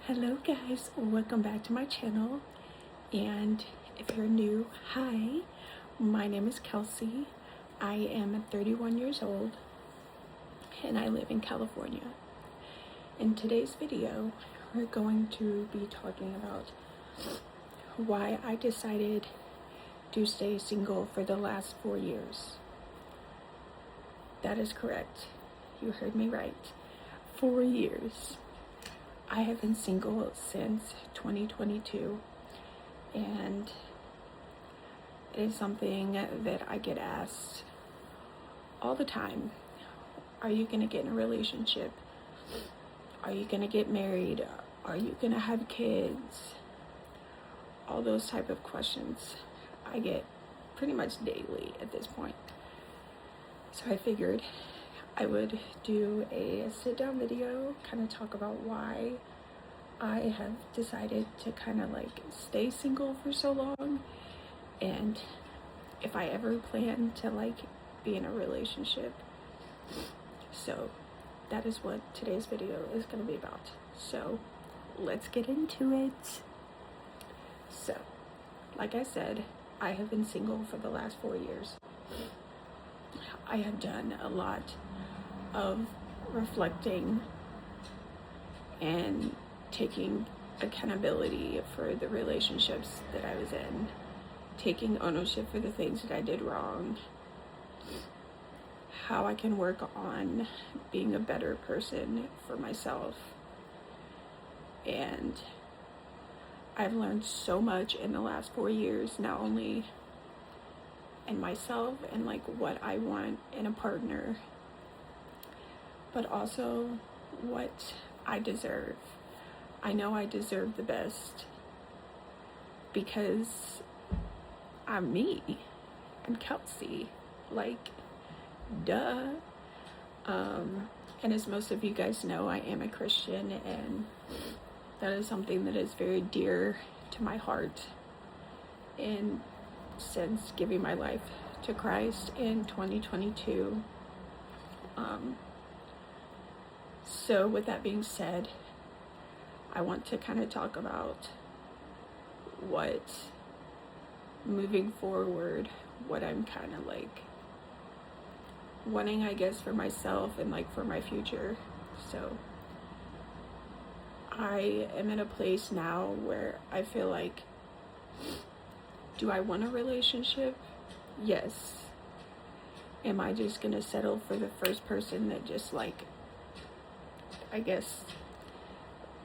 Hello guys, welcome back to my channel. And if you're new, hi, my name is Kelsey. I am 31 years old and I live in California. In today's video, we're going to be talking about why I decided to stay single for the last 4 years. That is correct. You heard me right. 4 years. I have been single since 2022, and it is something that I get asked all the time. Are you going to get in a relationship? Are you going to get married? Are you going to have kids? All those type of questions I get pretty much daily at this point. So I figured I would do a sit-down video, kind of talk about why I have decided to kind of like stay single for so long, and if I ever plan to like be in a relationship. So that is what today's video is going to be about. So let's get into it. So, like I said, I have been single for the last 4 years. I have done a lot of reflecting and taking accountability for the relationships that I was in, taking ownership for the things that I did wrong, how I can work on being a better person for myself. And I've learned so much in the last 4 years, not only in myself and like what I want in a partner, but also what I deserve. I know I deserve the best because I'm me. I'm Kelsey. Like, duh. And as most of you guys know, I am a Christian, and that is something that is very dear to my heart. And since giving my life to Christ in 2022, so with that being said, I want to kind of talk about what, moving forward, what I'm kind of like wanting, I guess, for myself and like for my future. So I am in a place now where I feel like, do I want a relationship? Yes. Am I just gonna settle for the first person that just like, I guess,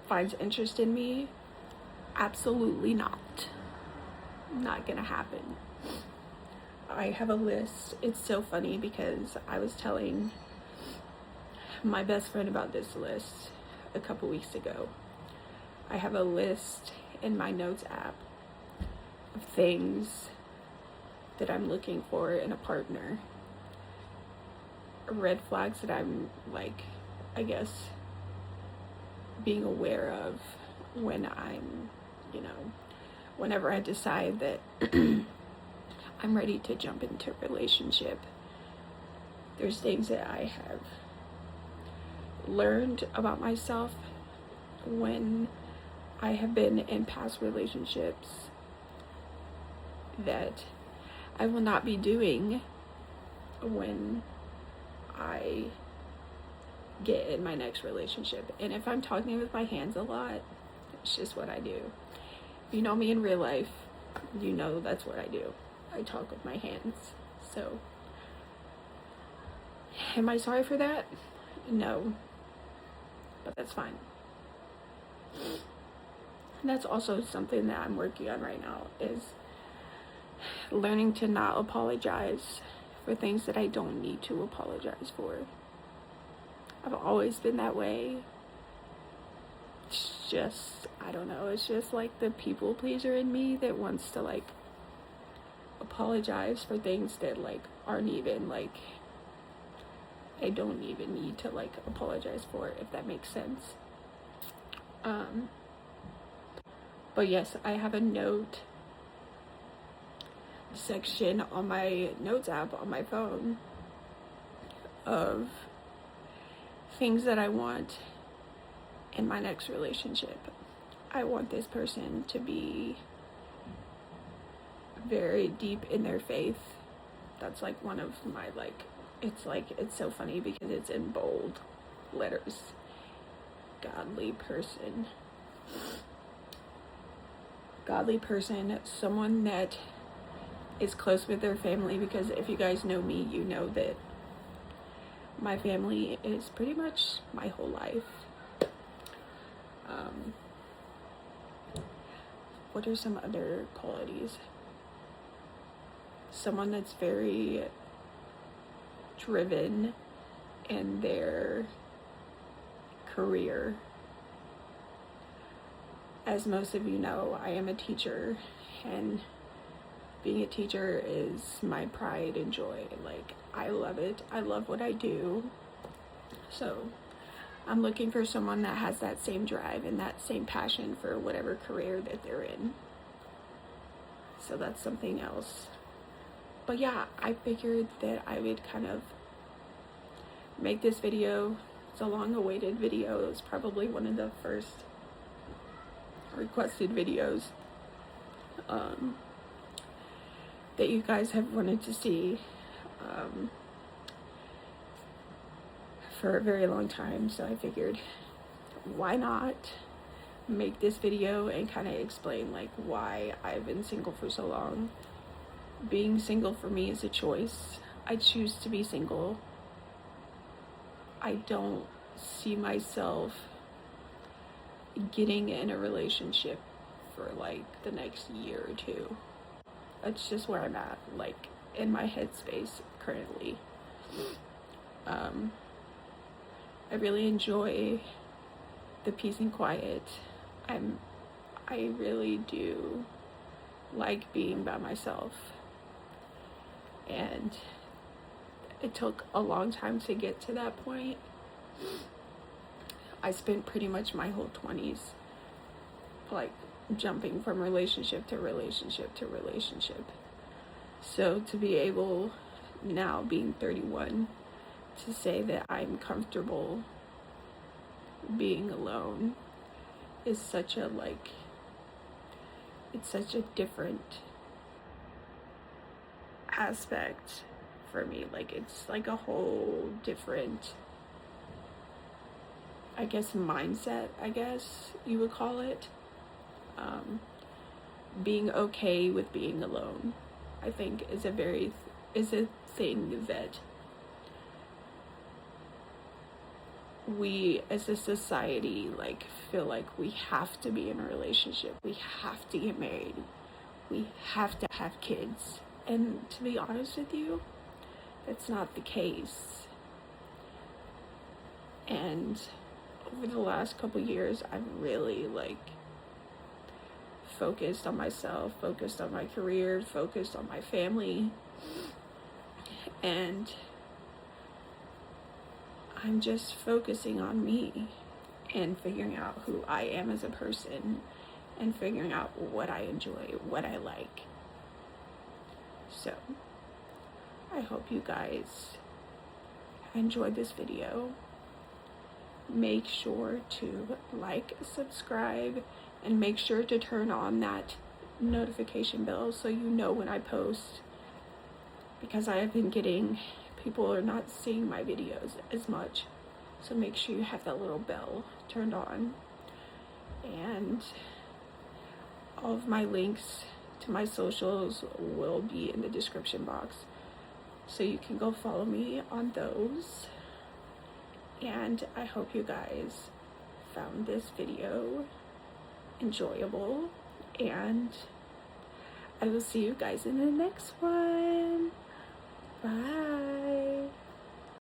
finds interest in me? Absolutely not. Not gonna happen. I have a list. It's so funny because I was telling my best friend about this list a couple weeks ago. I have a list in my notes app of things that I'm looking for in a partner. Red flags that I'm like, I guess, being aware of when I'm, whenever I decide that I'm ready to jump into a relationship. There's things that I have learned about myself when I have been in past relationships that I will not be doing when I get in my next relationship. And if I'm talking with my hands a lot, it's just what I do. If you know me in real life, you know that's what I do. I talk with my hands. So, am I sorry for that? No. But that's fine. And that's also something that I'm working on right now, is learning to not apologize for things that I don't need to apologize for. I've always been that way. It's just, I don't know, it's just like the people pleaser in me that wants to like apologize for things that like aren't even like, I don't even need to like apologize for, if that makes sense. But yes, I have a note section on my notes app on my phone of things that I want in my next relationship. I want this person to be very deep in their faith. That's like one of my it's so funny because it's in bold letters. Godly person. Godly person, someone that is close with their family, because if you guys know me, you know that my family is pretty much my whole life. What are some other qualities? Someone that's very driven in their career. As most of you know, I am a teacher, and being a teacher is my pride and joy. Like, I love it. I love what I do. So I'm looking for someone that has that same drive and that same passion for whatever career that they're in. So that's something else. But yeah, I figured that I would kind of make this video. It's a long-awaited video. It was probably one of the first requested videos that you guys have wanted to see for a very long time. So I figured, why not make this video and kind of explain like why I've been single for so long. Being single for me is a choice. I choose to be single. I don't see myself getting in a relationship for like the next year or two. That's just where I'm at, like in my headspace currently. I really enjoy the peace and quiet. I really do like being by myself, and it took a long time to get to that point. I spent pretty much my whole 20s like jumping from relationship to relationship to relationship. So to be able now, being 31, to say that I'm comfortable being alone is such a it's such a different aspect for me. Like, it's like a whole different, I guess, mindset, I guess you would call it. Being okay with being alone, I think, is a thing that we as a society like feel like we have to be in a relationship, we have to get married, we have to have kids. And to be honest with you, that's not the case. And over the last couple years, I've really focused on myself, focused on my career, focused on my family, and I'm just focusing on me and figuring out who I am as a person and figuring out what I enjoy, what I like. So I hope you guys enjoyed this video. Make sure to like, subscribe, and make sure to turn on that notification bell so you know when I post, because I have been getting, people are not seeing my videos as much. So make sure you have that little bell turned on. And all of my links to my socials will be in the description box, so you can go follow me on those. And I hope you guys found this video enjoyable, and I will see you guys in the next one. Bye.